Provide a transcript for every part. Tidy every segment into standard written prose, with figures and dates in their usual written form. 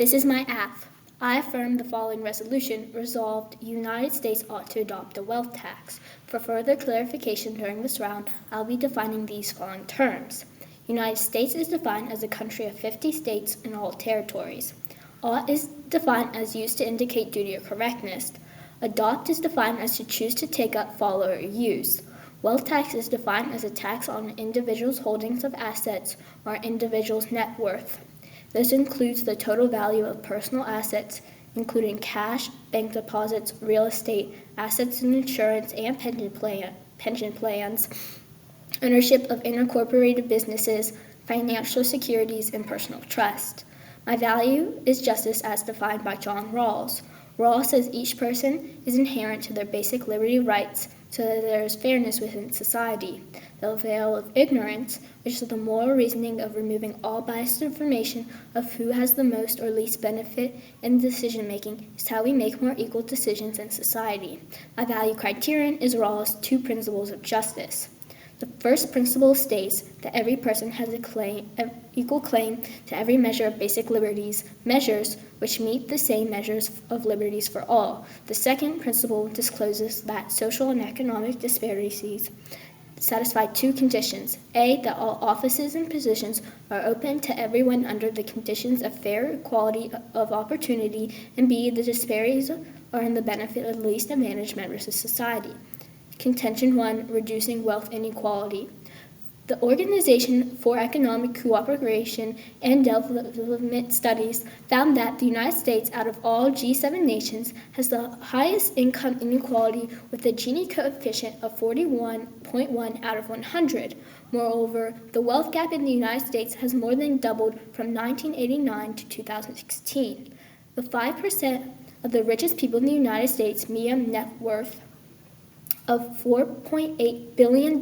This is my aff. I affirm the following resolution. Resolved, United States ought to adopt a wealth tax. For further clarification during this round, I'll be defining these following terms. United States is defined as a country of 50 states and all territories. Ought is defined as used to indicate duty or correctness. Adopt is defined as to choose to take up, follow, or use. Wealth tax is defined as a tax on an individual's holdings of assets or an individual's net worth. This includes the total value of personal assets, including cash, bank deposits, real estate, assets and insurance, and pension plans, ownership of incorporated businesses, financial securities, and personal trust. My value is justice as defined by John Rawls. Rawls says each person is inherent to their basic liberty rights so that there is fairness within society. The veil of ignorance, which is the moral reasoning of removing all biased information of who has the most or least benefit in decision-making, is how we make more equal decisions in society. My value criterion is Rawls' 2 principles of justice. The first principle states that every person has equal claim to every measure of basic liberties, measures which meet the same measures of liberties for all. The second principle discloses that social and economic disparities satisfy 2 conditions. A, that all offices and positions are open to everyone under the conditions of fair equality of opportunity, and B, the disparities are in the benefit of the least advantaged members of society. Contention 1, reducing wealth inequality. The Organization for Economic Cooperation and Development Studies found that the United States, out of all G7 nations, has the highest income inequality with a Gini coefficient of 41.1 out of 100. Moreover, the wealth gap in the United States has more than doubled from 1989 to 2016. The 5% of the richest people in the United States median net worth of $4.8 billion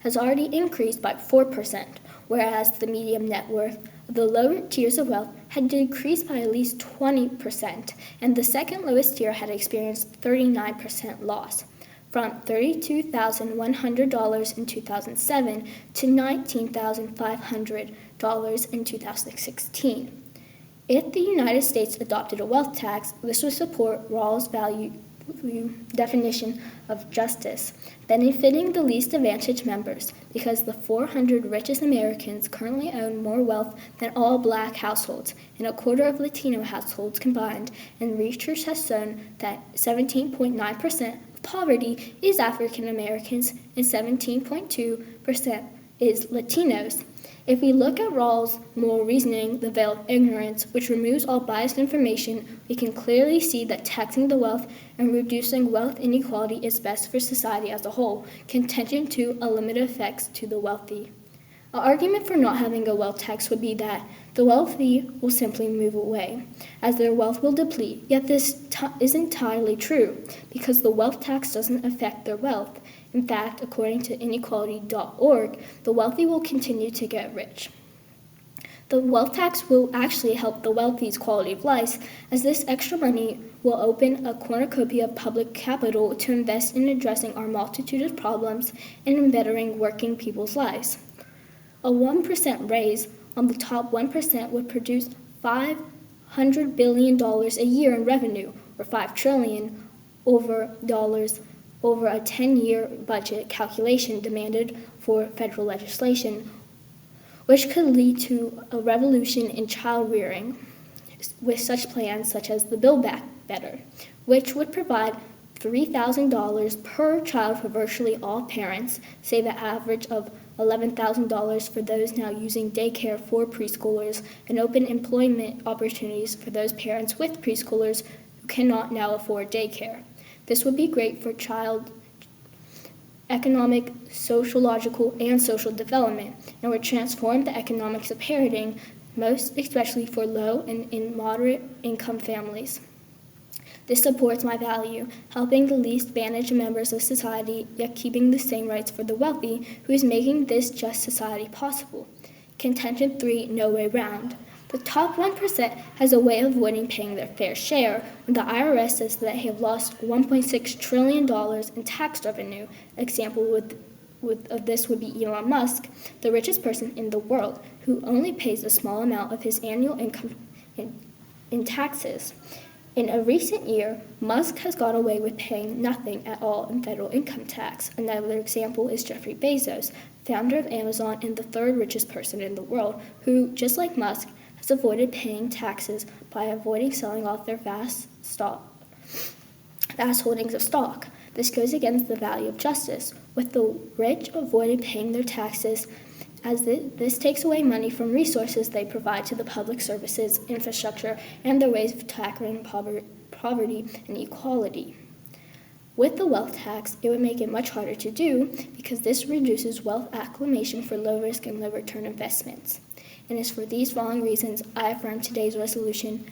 has already increased by 4%, whereas the median net worth of the lower tiers of wealth had decreased by at least 20%, and the second lowest tier had experienced 39% loss, from $32,100 in 2007 to $19,500 in 2016. If the United States adopted a wealth tax, this would support Rawls' value definition of justice, benefiting the least advantaged members, because the 400 richest Americans currently own more wealth than all Black households and a quarter of Latino households combined, and research has shown that 17.9% of poverty is African Americans and 17.2% is Latinos. If we look at Rawls' moral reasoning, the veil of ignorance, which removes all biased information, we can clearly see that taxing the wealth and reducing wealth inequality is best for society as a whole. Contention 2, a limited effects to the wealthy. An argument for not having a wealth tax would be that the wealthy will simply move away, as their wealth will deplete. Yet this isn't entirely true, because the wealth tax doesn't affect their wealth. In fact, according to inequality.org, the wealthy will continue to get rich. The wealth tax will actually help the wealthy's quality of life, as this extra money will open a cornucopia of public capital to invest in addressing our multitude of problems and in bettering working people's lives. A 1% raise on the top 1% would produce $500 billion a year in revenue, or $5 trillion over a 10-year budget calculation demanded for federal legislation, which could lead to a revolution in child rearing, with such plans such as the Build Back Better, which would provide $3,000 per child for virtually all parents, save an average of $11,000 for those now using daycare for preschoolers, and open employment opportunities for those parents with preschoolers who cannot now afford daycare. This would be great for child economic, sociological, and social development, and would transform the economics of parenting, most especially for low and moderate income families. This supports my value, helping the least advantaged members of society, yet keeping the same rights for the wealthy, who is making this just society possible. Contention 3, no way round. The top 1% has a way of avoiding paying their fair share, and the IRS says that they have lost $1.6 trillion in tax revenue. Example of this would be Elon Musk, the richest person in the world, who only pays a small amount of his annual income in in taxes. In a recent year, Musk has got away with paying nothing at all in federal income tax. Another example is Jeffrey Bezos, founder of Amazon and the third richest person in the world, who, just like Musk, has avoided paying taxes by avoiding selling off their vast holdings of stock. This goes against the value of justice, with the rich avoiding paying their taxes, as this takes away money from resources they provide to the public services, infrastructure, and their ways of tackling poverty and equality. With the wealth tax, it would make it much harder to do because this reduces wealth accumulation for low-risk and low-return investments. And it's for these following reasons I affirm today's resolution.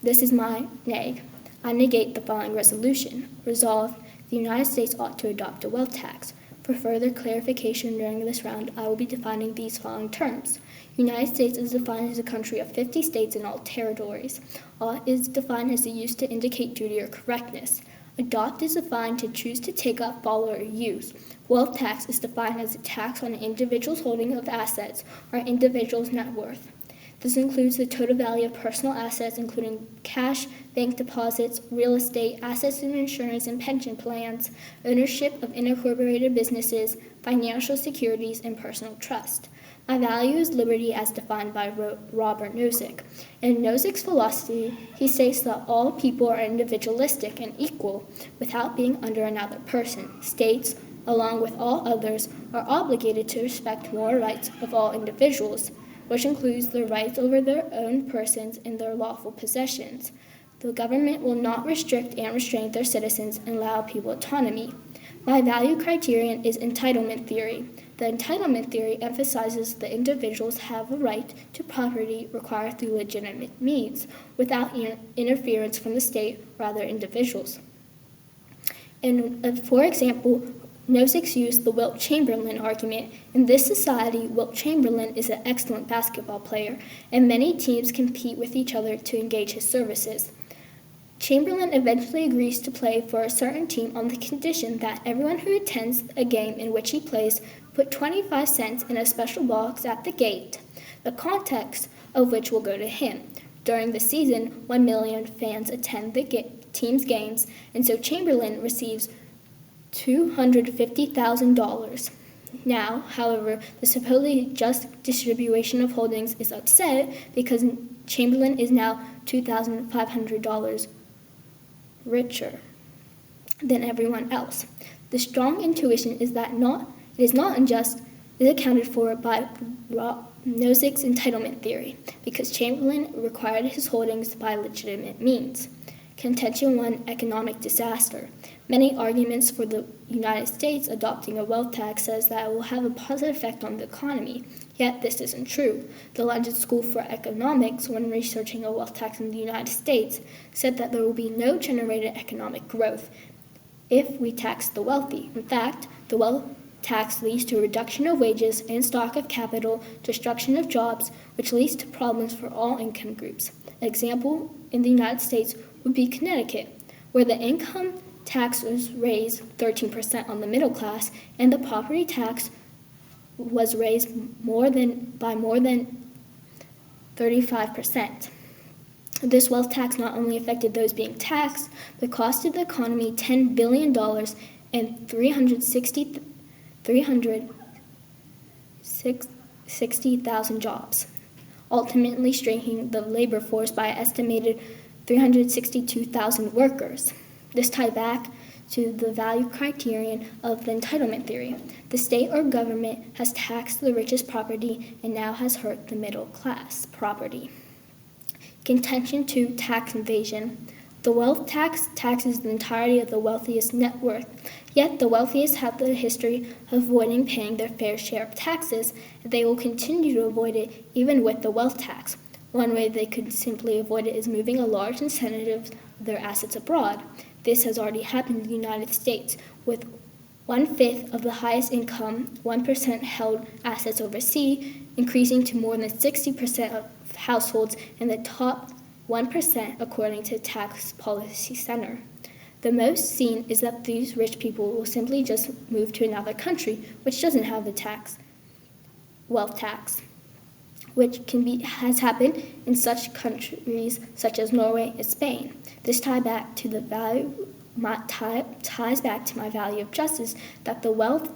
This is my neg. I negate the following resolution. Resolve, the United States ought to adopt a wealth tax. For further clarification during this round, I will be defining these following terms. United States is defined as a country of 50 states and all territories. Ought is defined as the use to indicate duty or correctness. Adopt is defined to choose to take up, follow, or use. Wealth tax is defined as a tax on an individual's holding of assets or an individual's net worth. This includes the total value of personal assets, including cash, bank deposits, real estate, assets in insurance and pension plans, ownership of incorporated businesses, financial securities, and personal trust. My value is liberty as defined by Robert Nozick. In Nozick's philosophy, he states that all people are individualistic and equal without being under another person. States, along with all others, are obligated to respect moral rights of all individuals, which includes their rights over their own persons and their lawful possessions. The government will not restrict and restrain their citizens and allow people autonomy. My value criterion is entitlement theory. The entitlement theory emphasizes that individuals have a right to property acquired through legitimate means, without interference from the state or other individuals. For example, Nozick used the Wilt Chamberlain argument. In this society, Wilt Chamberlain is an excellent basketball player, and many teams compete with each other to engage his services. Chamberlain eventually agrees to play for a certain team on the condition that everyone who attends a game in which he plays put 25 cents in a special box at the gate, the contents of which will go to him. During the season, 1 million fans attend the team's games, and so Chamberlain receives $250,000. Now, however, the supposedly just distribution of holdings is upset because Chamberlain is now $2,500 richer than everyone else. The strong intuition is that it is not unjust is accounted for by Nozick's entitlement theory, because Chamberlain acquired his holdings by legitimate means. Contention 1, economic disaster. Many arguments for the United States adopting a wealth tax says that it will have a positive effect on the economy. Yet this isn't true. The London School for Economics, when researching a wealth tax in the United States, said that there will be no generated economic growth if we tax the wealthy. In fact, the wealth tax leads to a reduction of wages and stock of capital, destruction of jobs, which leads to problems for all income groups. An example in the United States would be Connecticut, where the income tax was raised 13% on the middle class, and the property tax was raised by more than 35%. This wealth tax not only affected those being taxed, but costed the economy $10 billion and 360,000 jobs, ultimately straining the labor force by an estimated 362,000 workers. This ties back to the value criterion of the entitlement theory. The state or government has taxed the richest property and now has hurt the middle class property. Contention 2, tax evasion. The wealth tax taxes the entirety of the wealthiest net worth, yet the wealthiest have the history of avoiding paying their fair share of taxes, and they will continue to avoid it even with the wealth tax. One way they could simply avoid it is moving a large incentive of their assets abroad. This has already happened in the United States, with 1/5 of the highest income, 1% held assets overseas, increasing to more than 60% of households in the top 1% according to Tax Policy Center. The most seen is that these rich people will simply just move to another country which doesn't have the wealth tax. which has happened in such countries such as Norway and Spain. This ties back to my value of justice, that the wealth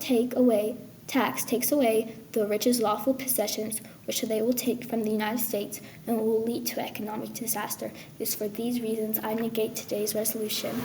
tax takes away the rich's lawful possessions, which they will take from the United States, and will lead to economic disaster. It is for these reasons I negate today's resolution.